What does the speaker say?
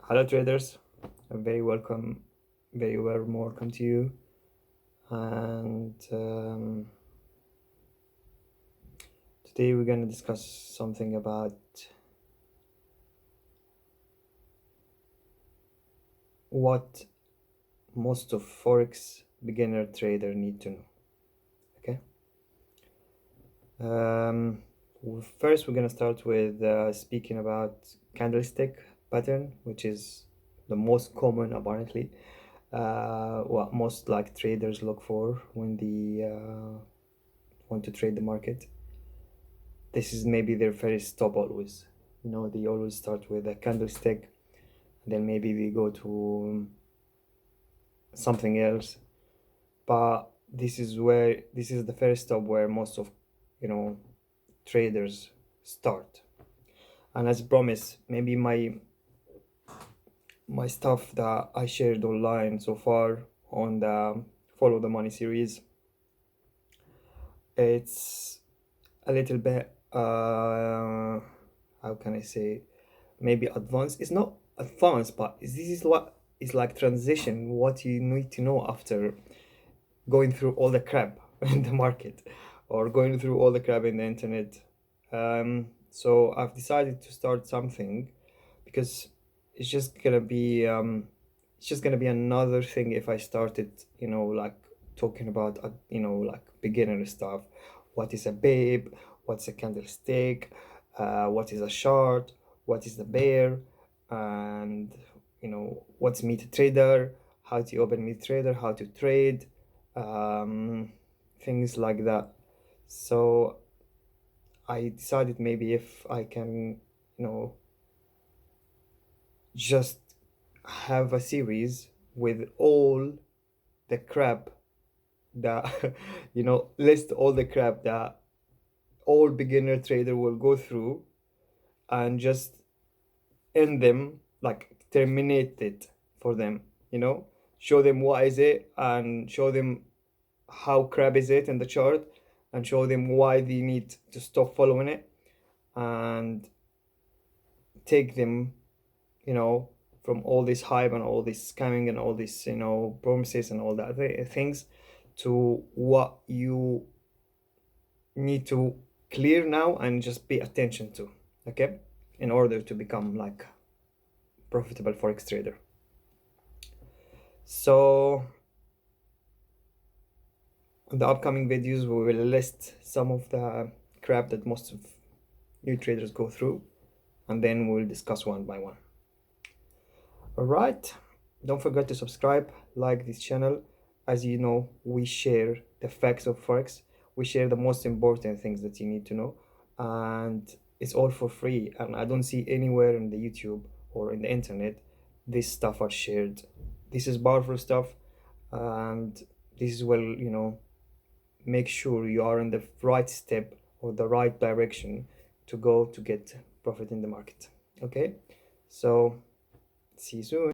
Hello traders, a very warm welcome to you. And today we're going to discuss something about what most of Forex beginner trader need to know. Okay. First, we're going to start with speaking about candlestick pattern, which is the most common apparently. What most traders look for when they want to trade the market. This is maybe their first stop always. They always start with a candlestick, then maybe we go to something else. But this is the first stop where most of traders start. And as promised, maybe my stuff that I shared online so far on the Follow the Money series, it's a little bit how can I say, maybe advanced. It's not advanced, but this is what is like transition, what you need to know after going through all the crap in the market or going through all the crap in the internet. So I've decided to start something because it's just gonna be another thing if I started talking about beginner stuff. What is a babe? What's a candlestick? What is a short? What is the bear? And what's meet trader? How to open meet trader? How to trade? Things like that. So I decided maybe if I can just have a series with all the crap that list all the crap that all beginner trader will go through, and just end them, like terminate it for them, show them what is it and show them how crap is it in the chart, and show them why they need to stop following it, and take them from all this hype and all this scamming and all this promises and all that things to what you need to clear now and just pay attention to, okay, in order to become like profitable forex trader. So in the upcoming videos we will list some of the crap that most of new traders go through, and then we'll discuss one by one. All right, don't forget to subscribe, like this channel. As you know, we share the facts of forex. We share the most important things that you need to know, and it's all for free. And I don't see anywhere in the YouTube or in the internet this stuff are shared. This is powerful stuff, and this will make sure you are in the right step or the right direction to go to get profit in the market. Okay, so see you soon.